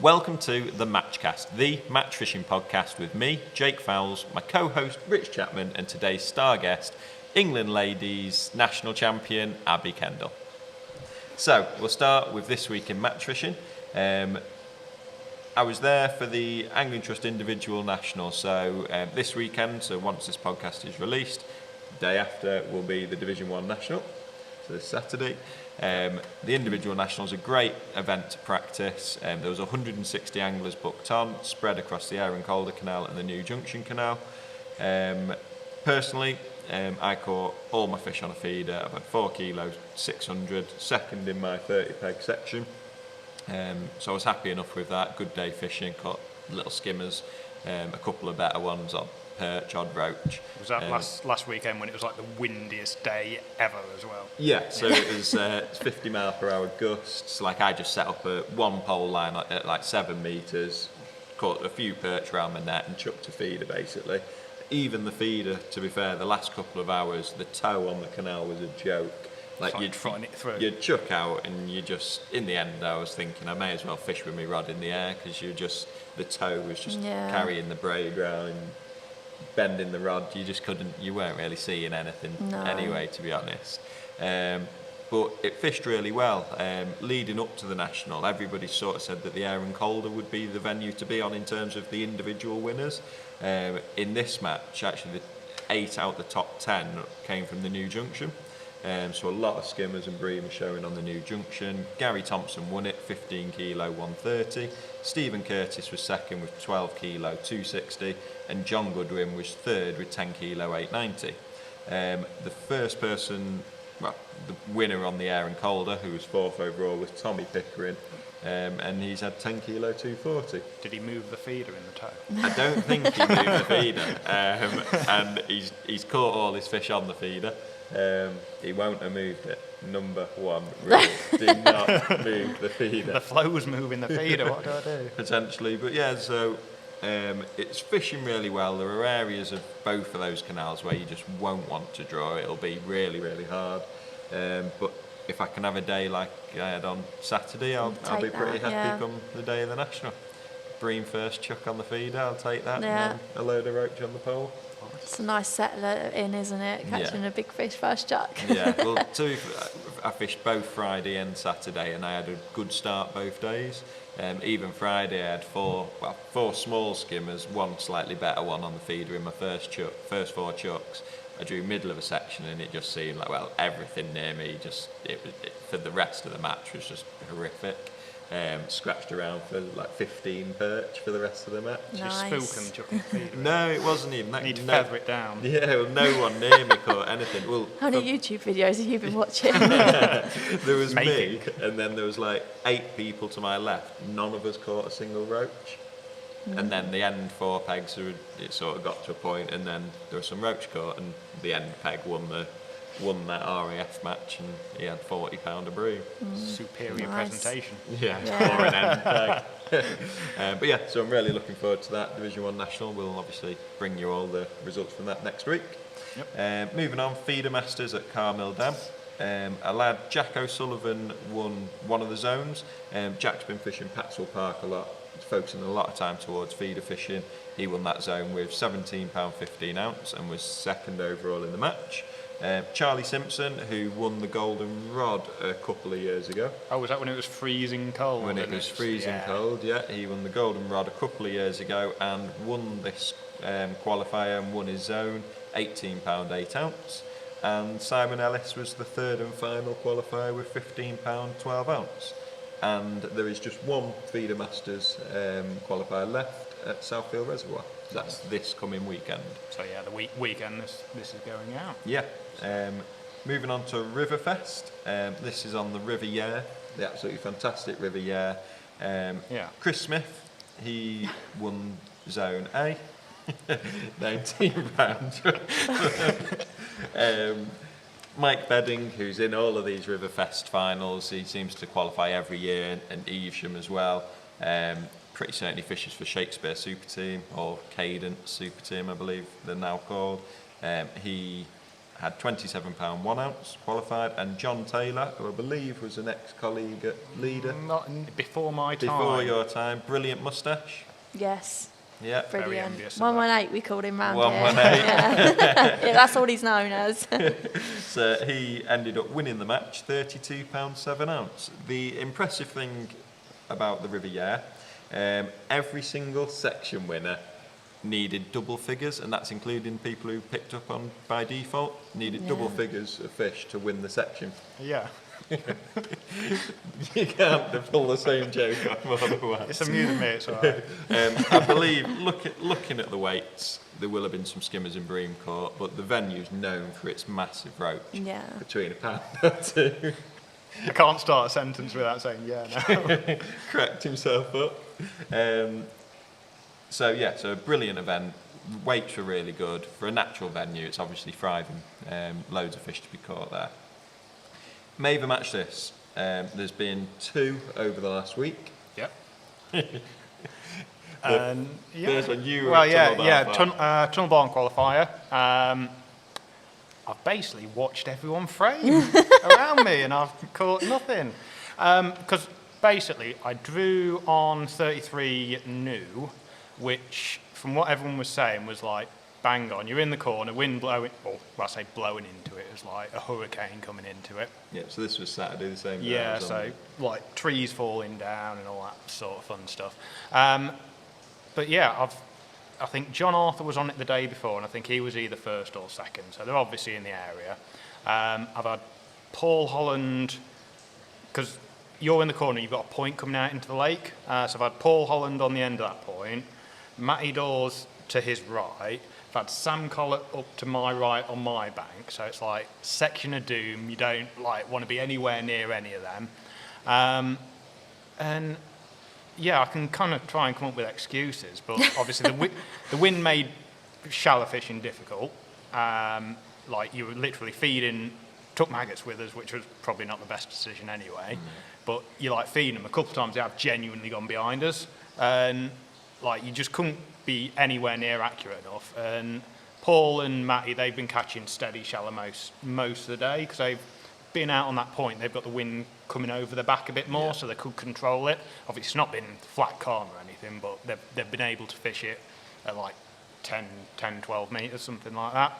Welcome to the Matchcast, the match fishing podcast with me, Jake Fowles, my co-host Rich Chapman, and today's star guest, England ladies national champion Abbi Kendall. So we'll start with this week in match fishing. I was there for the Angling Trust Individual National, so this weekend, so once this podcast is released, the day after will be the Division 1 National, so this Saturday. The Individual National is a great event to practice. There was 160 anglers booked on, spread across the Aaron Calder Canal and the New Junction Canal. Personally, I caught all my fish on a feeder. I've had 4 kilos, 600, second in my 30 peg section. So I was happy enough with that. Good day fishing, caught little skimmers, a couple of better ones on perch, odd roach. Was that last weekend when it was like the windiest day ever as well? Yeah, so it was 50 mile per hour gusts. Like I just set up a one pole line at like 7 metres, caught a few perch around my net and chucked a feeder basically. Even the feeder, to be fair, the last couple of hours, the tow on the canal was a joke. Like you'd throttle it through. You'd chuck out and you just, in the end I was thinking I may as well fish with my rod in the air because the tow was just carrying the braid round and bending the rod. You weren't really seeing anything anyway, to be honest. But it fished really well. Leading up to the National, everybody sort of said that the Aaron Calder would be the venue to be on in terms of the individual winners. In this match, actually, 8 out of the top 10 came from the New Junction. So a lot of skimmers and bream showing on the New Junction. Gary Thompson won it, 15 kilo, 130. Stephen Curtis was second with 12 kilo, 260. And John Goodwin was third with 10 kilo, 890. The first person, the winner on the Aaron Calder, who was 4th overall, was Tommy Pickering. And he's had 10 kilo, 240. Did he move the feeder in the tow? I don't think he moved the feeder. And he's caught all his fish on the feeder. He won't have moved it. Number 1 rule, do not move the feeder. The flow's moving the feeder, what do I do? Potentially, but yeah, so it's fishing really well. There are areas of both of those canals where you just won't want to draw. It'll be really, really hard. But if I can have a day like I had on Saturday, I'll be pretty happy come the day of the National. Bream first, chuck on the feeder, I'll take that, and then a load of roach on the pole. It's a nice settler in, isn't it? Catching a big fish first chuck. Yeah, well, I fished both Friday and Saturday, and I had a good start both days. Even Friday, I had four small skimmers, one slightly better one on the feeder in my first 4 chucks. I drew middle of a section, and it just seemed like, everything near me for the rest of the match was just horrific. Scratched around for like 15 perch for the rest of the match. Nice. You spook them chucking the feeder. No, it wasn't even that. You need to feather it down. Yeah, well, no one near me caught anything. Well, how many YouTube videos have you been watching? There was Maybe. me, and then there was like 8 people to my left. None of us caught a single roach. And then the end 4 pegs, it sort of got to a point, and then there was some roach caught, and the end peg won that RAF match, and he had £40 a bream. Superior Nice. presentation. Yeah, for an end peg. But yeah, so I'm really looking forward to that. Division 1 National. We'll obviously bring you all the results from that next week. Yep. Moving on, Feeder Masters at Carmill Dam. A lad, Jack O'Sullivan, won one of the zones. Jack's been fishing Patswell Park a lot. He's focusing a lot of time towards feeder fishing. He won that zone with £17 15 ounce and was second overall in the match. Charlie Simpson, who won the Golden Rod a couple of years ago. Oh, was that when it was freezing cold? When it was freezing cold, yeah. He won the Golden Rod a couple of years ago and won this qualifier and won his zone, £18 8 ounce. And Simon Ellis was the third and final qualifier with £15 12 ounce. And there is just one Feeder Masters qualifier left at Southfield Reservoir. That's this coming weekend. So yeah, the weekend this is going out. Yeah. Moving on to Riverfest. This is on the River Yare, the absolutely fantastic River Yare. Chris Smith, he won Zone A, £19. Mike Bedding, who's in all of these Riverfest finals, he seems to qualify every year, and Evesham as well. Pretty certain he fishes for Shakespeare Super Team, or Cadence Super Team, I believe they're now called. He had £27 1 ounce qualified, and John Taylor, who I believe was an ex-colleague at Leader. Before my time. Before your time. Brilliant moustache. Yes. Yeah. Very Brilliant. envious of 118 we called him round 118. here. Yeah. Yeah, that's all he's known as. So he ended up winning the match, £32 7 ounce. The impressive thing about the Riviera, every single section winner needed double figures, and that's including people who picked up on by default, needed double figures of fish to win the section. Yeah. You can't pull the same joke off otherwise. It's amusing me, it's all right. I believe, looking at the weights, there will have been some skimmers in Bream Court, but the venue's known for its massive roach, between a pound or two. I can't start a sentence without saying yeah now. Cracked himself up. So a brilliant event. Weights were really good. For a natural venue, it's obviously thriving. Loads of fish to be caught there. Maver match this. There's been 2 over the last week. Yep. There's one you were Tunnel Barn qualifier. I've basically watched everyone frame around me and I've caught nothing. Because basically I drew on 33 new, which from what everyone was saying was like bang on. You're in the corner, wind blowing, blowing into it. It was like a hurricane coming into it. Yeah, so this was Saturday, the same day. Yeah, so like trees falling down and all that sort of fun stuff. But yeah, I think John Arthur was on it the day before, and I think he was either first or second, so they're obviously in the area. I've had Paul Holland, because you're in the corner, you've got a point coming out into the lake. So I've had Paul Holland on the end of that point, Matty Dawes to his right, I've had Sam Collett up to my right on my bank, so it's like section of doom, you don't like want to be anywhere near any of them. And yeah, I can kind of try and come up with excuses, but obviously the wind made shallow fishing difficult. Like you were literally took maggots with us, which was probably not the best decision anyway. But you like feeding them a couple of times, they have genuinely gone behind us, and like you just couldn't be anywhere near accurate enough. And Paul and Matty, they've been catching steady shallow most of the day because they've been out on that point. They've got the wind coming over their back a bit more, so they could control it. Obviously, it's not been flat calm or anything, but they've been able to fish it at like 10, 12 metres, something like that.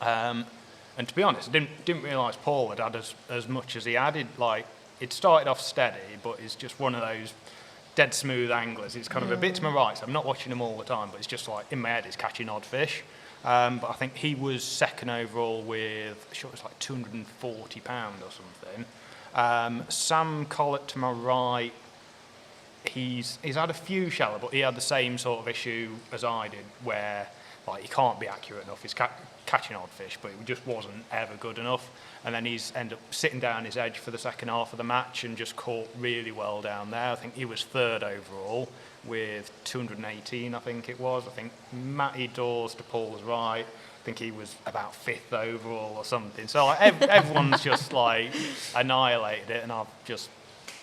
And to be honest, I didn't realise Paul had as much as he had. It started off steady, but it's just one of those dead smooth anglers. It's kind of a bit to my right, so I'm not watching him all the time, but it's just like in my head, it's catching odd fish. But I think he was second overall with, I'm sure it was like £240 or something. Sam Collett to my right, he's had a few shallow, but he had the same sort of issue as I did, where like he can't be accurate enough. He's catching odd fish, but it just wasn't ever good enough. And then he's ended up sitting down his edge for the second half of the match and just caught really well down there. I think he was third overall with 218, I think it was. I think Matty Dawes to Paul's right, I think he was about fifth overall or something. So like, everyone's just like annihilated it, and I've just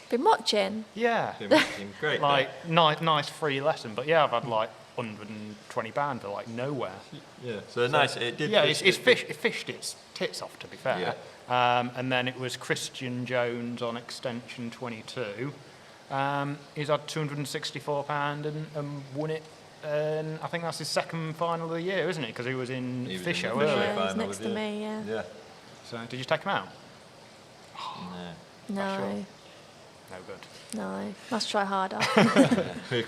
been watching. Yeah, been watching. Great. Like nice free lesson, but yeah, I've had like £120 for like nowhere. Yeah, so nice. It did. Yeah, it fished its tits off, to be fair. Yeah. And then it was Christian Jones on extension 22. He's had £264 and won it. And I think that's his second final of the year, isn't it? Because he was in Fisher earlier. Yeah, he's next to me, Yeah. So did you take him out? No. Sure. No good. No, must try harder.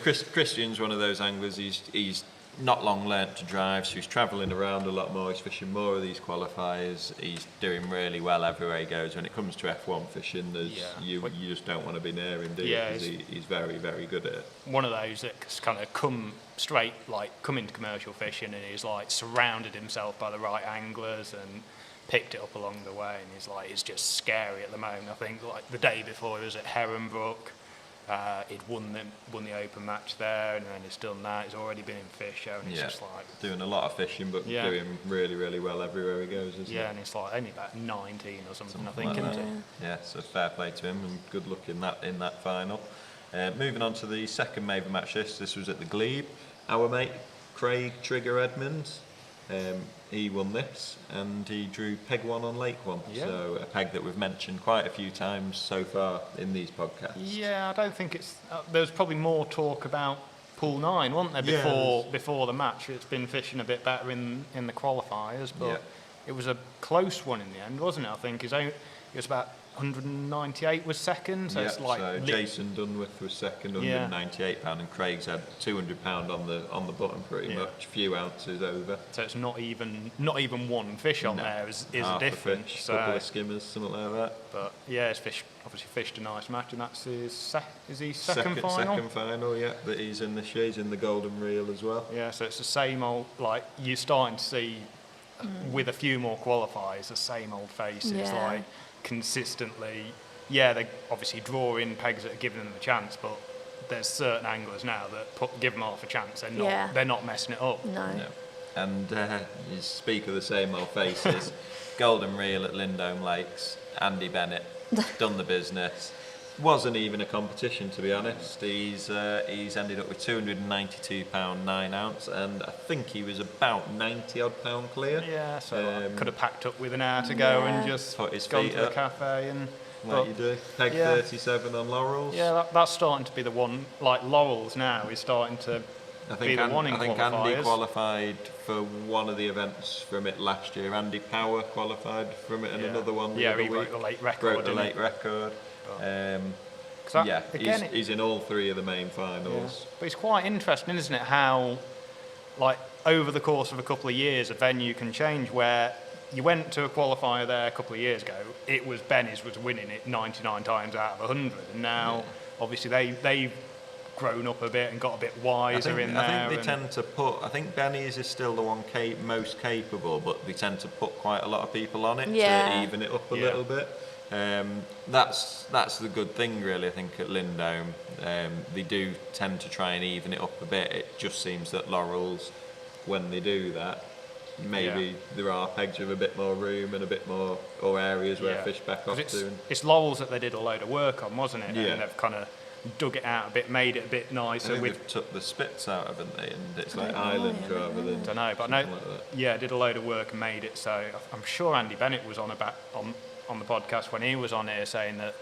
Christian's one of those anglers. He's not long learnt to drive, so he's travelling around a lot more. He's fishing more of these qualifiers. He's doing really well everywhere he goes. When it comes to F1 fishing, you just don't want to be near him, do you? Yeah, because he's very, very good at it. One of those that's kind of come into commercial fishing, and he's like surrounded himself by the right anglers and picked it up along the way, and it's just scary at the moment. I think like the day before he was at Herrenbrook, he'd won the open match there, and then he's done that. He's already been in Fisher, and it's just like doing a lot of fishing, but doing really, really well everywhere he goes. Isn't it? And it's like only about 19 or something I think, like isn't it? Yeah, so fair play to him, and good luck in that final. Moving on to the second Maver match. This was at the Glebe. Our mate Craig Trigger Edmonds he won this, and he drew peg 1 on lake 1. Yeah. So a peg that we've mentioned quite a few times so far in these podcasts. Yeah, I don't think it's. There was probably more talk about pool 9, wasn't there, before the match? It's been fishing a bit better in the qualifiers, but it was a close one in the end, wasn't it? I think it was about 198 was second, so it's like so Jason Dunworth was second, £198, and Craig's had £200 on the bottom, pretty much, a few ounces over. So it's not even one fish on there is a difference. Fish, couple of skimmers, something like that. But yeah, he's obviously fished a nice match, and that's his second final. Second final, that he's in this year. He's in the Golden Reel as well. Yeah, so it's the same old, like you're starting to see with a few more qualifiers, the same old faces, like consistently. Yeah, they obviously draw in pegs that are giving them a chance, but there's certain anglers now that give them half a chance. They're not messing it up. No. And you speak of the same old faces. Golden Reel at Lindome Lakes. Andy Bennett done the business. Wasn't even a competition, to be honest. He's ended up with £292 9 ounce, and I think he was about 90 odd pound clear. Yeah, so I could have packed up with an hour to go and just put his gone feet to the up, cafe like you do. Peg 37 on Laurels. Yeah, that's starting to be the one. Like Laurels now is starting to be the one in qualifiers. I think Andy qualified for one of the events from it last year. Andy Power qualified from it, and another one. Yeah, he broke the late record. Broke the late record. He's in all 3 of the main finals. Yeah. But it's quite interesting, isn't it, how, like, over the course of a couple of years, a venue can change. Where you went to a qualifier there a couple of years ago, it was Benny's was winning it 99 times out of 100, and now obviously they've grown up a bit and got a bit wiser in there. I think they tend to put. I think Benny's is still the one most capable, but they tend to put quite a lot of people on it to even it up a little bit. That's the good thing, really. I think at Lindome, they do tend to try and even it up a bit. It just seems that Laurels, when they do that, maybe there are pegs with a bit more room and a bit more or areas where fish back off to. It's Laurels that they did a load of work on, wasn't it? Yeah. And they've kind of dug it out a bit, made it a bit nicer. They've took the spits out, haven't they? And it's like island rather than. I don't know, but I know. Like did a load of work and made it so. I'm sure Andy Bennett was on the podcast when he was on here saying that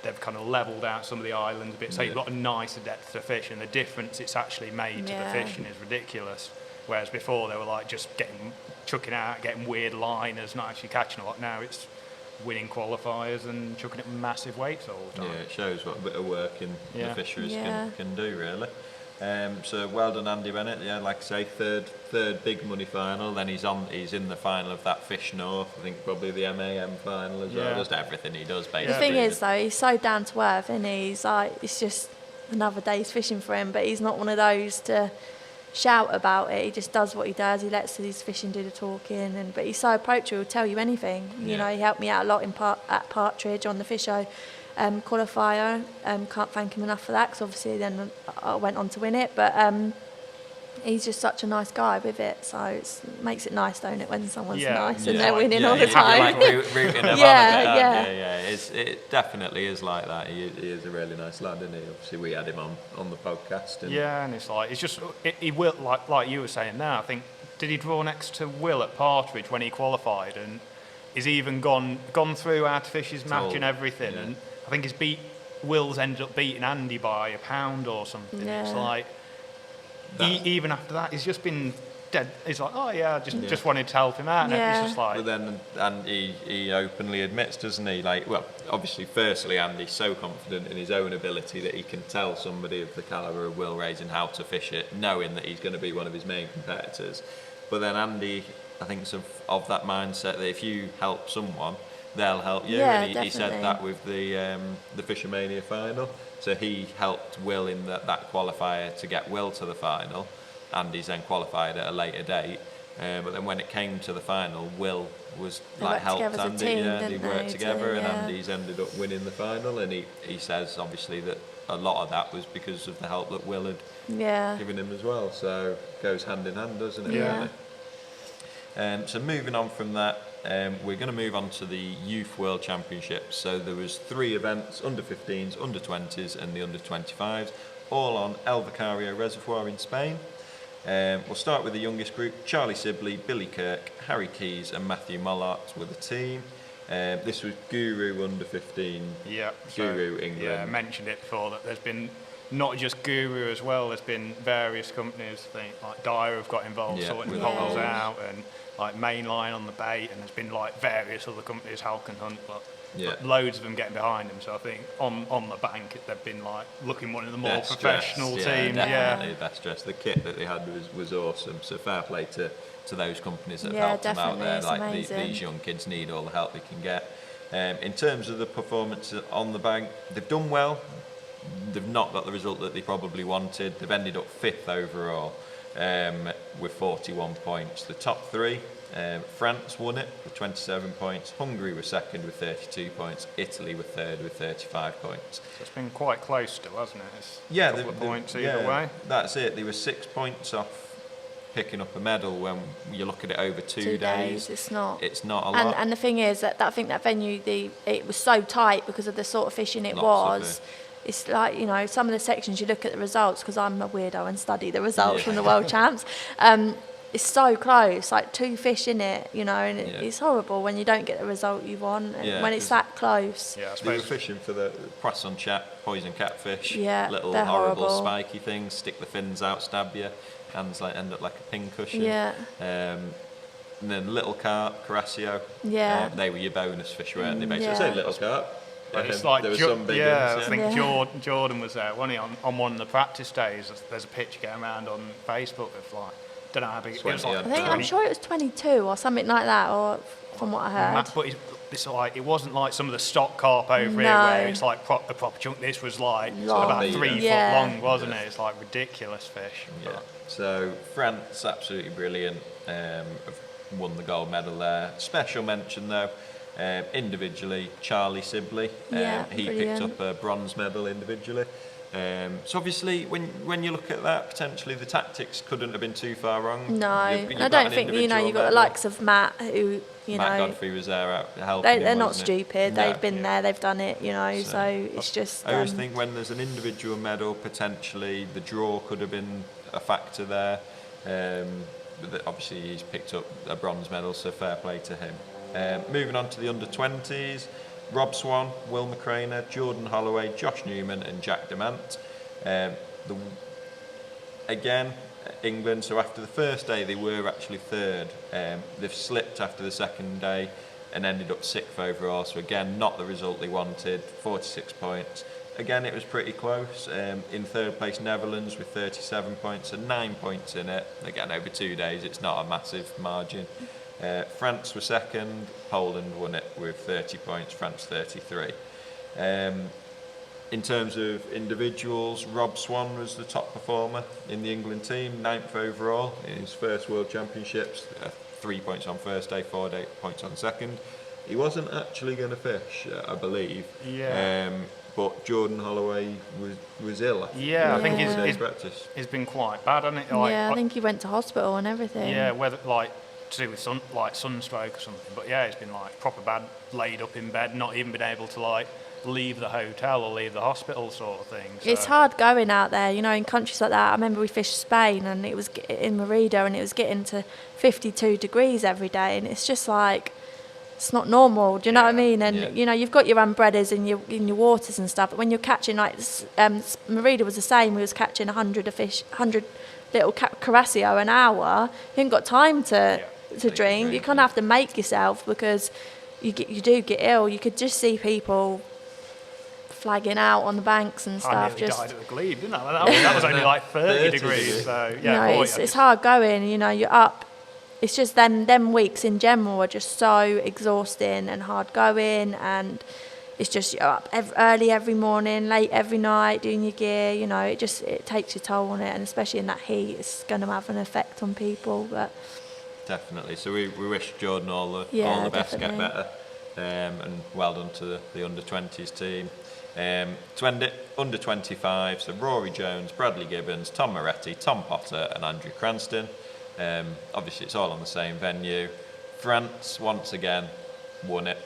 they've kind of levelled out some of the islands a bit, so you've got a nicer depth to fish, and the difference it's actually made to the fishing is ridiculous. Whereas before they were like just chucking out, getting weird liners, not actually catching a lot. Now it's winning qualifiers and chucking it massive weights all the time. Yeah, it shows what a bit of work the fisheries can do, really. So well done, Andy Bennett. Yeah, like I say, third big money final. Then he's in the final of that Fish North. I think probably the MAM final as well. Just everything he does, basically. The thing is, though, he's so down to earth, and he's like, it's just another day's fishing for him. But he's not one of those to shout about it. He just does what he does. He lets his fishing do the talking, but he's so approachable. He'll tell you anything. You know, he helped me out a lot at Partridge on the Fisho qualifier. Can't thank him enough for that, because obviously then I went on to win it. But he's just such a nice guy with it, so it makes it nice, don't it, when someone's nice and they're winning all the time. Like rooting him on a bit, it definitely is like that. He is a really nice lad, isn't he? Obviously, we had him on the podcast. And it's like he will, like you were saying now. I think, did he draw next to Will at Partridge when he qualified, and he's even gone through our Fish's match and everything, and I think Will's ended up beating Andy by a pound or something. It's like. Even after that, he's just been dead. He's like, just wanted to help him out. And it's just like. But then, and he openly admits, doesn't he? Like, well, obviously, firstly, Andy's so confident in his own ability that he can tell somebody of the calibre of Will Raisin how to fish it, knowing that he's going to be one of his main competitors. But then Andy, I think, is of that mindset that if you help someone, they'll help you. Yeah, and he said that with the Fishermania final. So he helped Will in that qualifier to get Will to the final. Andy's then qualified at a later date. But then when it came to the final, Will was helped Andy. They worked together, and Andy's ended up winning the final. And he says obviously that a lot of that was because of the help that Will had given him as well. So it goes hand in hand, doesn't it? Yeah. Really? So moving on from that. We're going to move on to the Youth World Championships. So there was 3 events, under 15s, under 20s and the under 25s, all on El Vicario Reservoir in Spain. We'll start with the youngest group. Charlie Sibley, Billy Kirk, Harry Keyes and Matthew Mollart were the team. This was Guru under 15. Yeah. Guru England. Yeah, I mentioned it before that there's been not just Guru as well. There's been various companies. I think like Dyer have got involved sorting the holes out, and like Mainline on the bait, and there's been like various other companies, Halk and Hunt, but loads of them getting behind them. So I think on the bank they've been like looking one of the more best professional teams. Definitely best dressed. The kit that they had was awesome. So fair play to those companies that have helped them out there. Like these young kids need all the help they can get. In terms of the performance on the bank, they've done well. They've not got the result that they probably wanted. They've ended up 5th overall with 41 points. The top 3, France won it with 27 points. Hungary were 2nd with 32 points. Italy were 3rd with 35 points. So it's been quite close still, hasn't it? It's a couple of points either way. That's it. They were 6 points off picking up a medal. When you look at it over 2 days, it's not a lot. And the thing is that I think that venue, it was so tight because of the sort of fishing it was. It's like, you know, some of the sections you look at the results, because I'm a weirdo and study the results from the World Champs. It's so close, like 2 fish in it, you know, and it's horrible when you don't get the result you want, and when it's that close. Yeah, I suppose. They were fishing for the poisson poison catfish, little horrible horrible spiky things, stick the fins out, stab you, hands like end up like a pincushion. And then little carp, Carasio, they were your bonus fish, weren't they? Basically, say little carp. It's like there were some big ones, I think Jordan was there, wasn't he, on one of the practice days. There's a picture going around on Facebook of like, don't know how big it was. I'm sure it was 22 or something like that, or from what I heard. But it's like, it wasn't like some of the stock carp over here where it's like a proper chunk. This was like about 3 foot long, wasn't it? It's like ridiculous fish. Yeah. So France, absolutely brilliant. Have won the gold medal there. Special mention though. Individually, Charlie Sibley, he picked up a bronze medal individually. So obviously, when you look at that, potentially the tactics couldn't have been too far wrong. No, I don't think, you know, you've got the likes of Matt, who, Matt Godfrey was there out helping they're him, not stupid. No. They've been there, they've done it, you know, so it's just... I always think when there's an individual medal, potentially the draw could have been a factor there. But obviously he's picked up a bronze medal, so fair play to him. Moving on to the under-20s, Rob Swan, Will McCraner, Jordan Holloway, Josh Newman and Jack Demant. Again, England, so after the first day they were actually 3rd. They've slipped after the second day and ended up 6th overall, so again, not the result they wanted, 46 points. Again, it was pretty close. In 3rd place, Netherlands with 37 points and 9 points in it. Again, over 2 days, it's not a massive margin. France were 2nd, Poland won it with 30 points, France 33. In terms of individuals, Rob Swan was the top performer in the England team, 9th overall in his first World Championships, 3 points on first day, 4 points on second. He wasn't actually going to fish, I believe. But Jordan Holloway was ill. I think he's been quite bad, hasn't it? Like, I think he went to hospital and everything. Yeah, whether like to do with sunstroke or something. But yeah, he's been like proper bad, laid up in bed, not even been able to like leave the hotel or leave the hospital sort of thing. So. It's hard going out there, you know, in countries like that. I remember we fished Spain and it was in Merida and it was getting to 52 degrees every day, and it's just like, it's not normal, do you know what I mean? And you know, you've got your umbrellas in your waters and stuff, but when you're catching, like Merida was the same, we was catching 100 little Carasio an hour. You ain't got time to drink. You kind of have to make yourself, because you do get ill. You could just see people flagging out on the banks and stuff. I nearly died at the glebe, didn't I? That was only like 30 degrees. So yeah, no, it's hard going. You know, you're up. It's just them weeks in general are just so exhausting and hard going, and it's just you're up early every morning, late every night doing your gear. You know, it takes your toll on it, and especially in that heat, it's going to have an effect on people. But definitely. So we wish Jordan all the best, get better, and well done to the under-20s team. To end it, under-25, so Rory Jones, Bradley Gibbons, Tom Moretti, Tom Potter and Andrew Cranston. Obviously it's all on the same venue. France once again won it,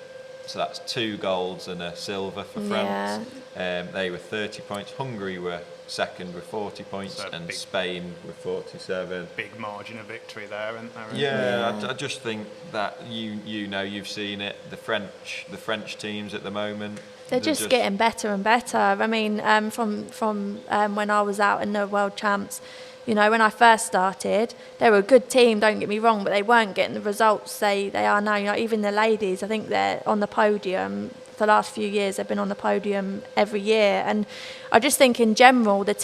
so that's 2 golds and a silver for France. They were 30 points. Hungary were second with 40 points, So and big- Spain with 47. Big margin of victory there, isn't there? Yeah, I just think that you've seen it. The French teams at the moment. They're just getting better and better. I mean, from when I was out in the World Champs, you know, when I first started, they were a good team, don't get me wrong, but they weren't getting the results they are now. You know, even the ladies, I think they're on the podium. The last few years, they've been on the podium every year. And I just think in general, the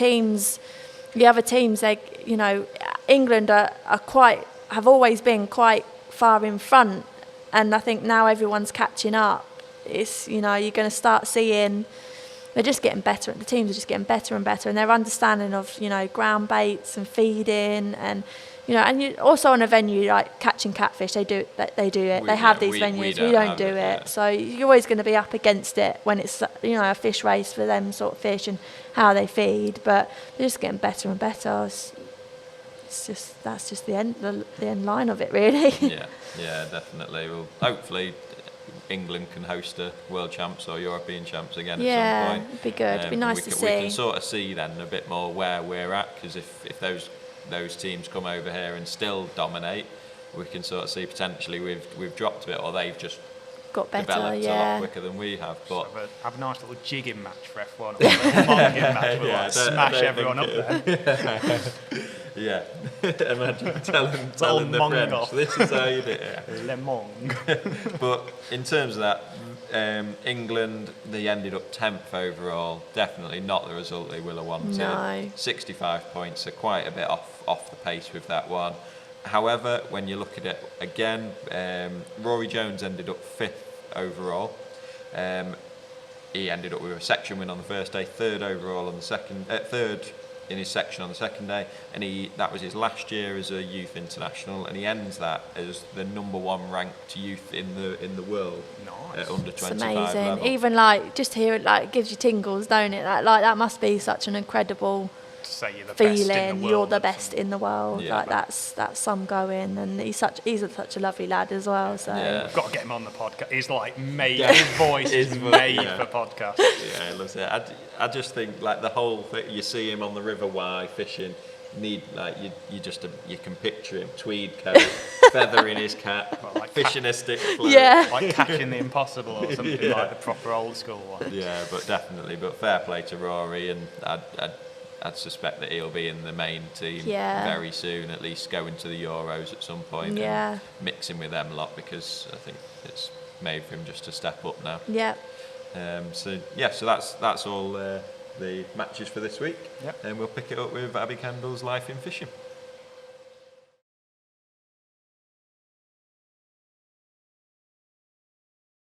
other teams, you know, England have always been quite far in front. And I think now everyone's catching up. It's, you know, you're going to start seeing they're just getting better. The teams are just getting better and better, and their understanding of, you know, ground baits and feeding, and you know, and you also on a venue like catching catfish, they do it. They have these venues. We don't do it. Yeah. So you're always going to be up against it when it's, you know, a fish race for them sort of fish and how they feed. But they're just getting better and better. That's just the end line of it, really. Yeah, definitely. Well, hopefully England can host a World Champs or European Champs again at some point. It'd be good. It'd be nice to see. We can sort of see then a bit more where we're at, because if those teams come over here and still dominate, we can sort of see potentially we've dropped a bit, or they've just got better, developed a lot quicker than we have. But have a nice little jigging match for F1, or a monging match. We'll smash everyone up there. Yeah, imagine telling the French, off. this is how you do it. Le Mong. But in terms of that, England, they ended up 10th overall. Definitely not the result they will have wanted. No. 65 points, so quite a bit off the pace with that one. However, when you look at it again, Rory Jones ended up 5th overall. He ended up with a section win on the first day, 3rd overall on the second, 3rd in his section on the second day, and that was his last year as a youth international, and he ends that as the #1 ranked youth in the world. Nice. At under It's 25 amazing. level. Even like just to hear it, like gives you tingles, don't it? Like that must be such an incredible To say you're the feeling. best in the world. You're the best in the world. Yeah. Like that's some going, and he's such a lovely lad as well. So Yeah. We've got to get him on the podcast. He's like made. Yeah. His voice is His made yeah. for podcasts. Yeah, he loves it. I just think like the whole thing, you see him on the River Wye fishing. You can picture him, tweed coat, feather in his cap, Well, like fishing a stick float. Yeah. Like catching the impossible or something Yeah. like the proper old school one. Yeah, but definitely. But fair play to Rory, and I'd suspect that he'll be in the main team very soon, at least going to the Euros at some point and mixing with them a lot, because I think it's made for him just to step up now. yeah. So that's all the matches for this week. Yep. And we'll pick it up with Abbi Kendall's Life in Fishing.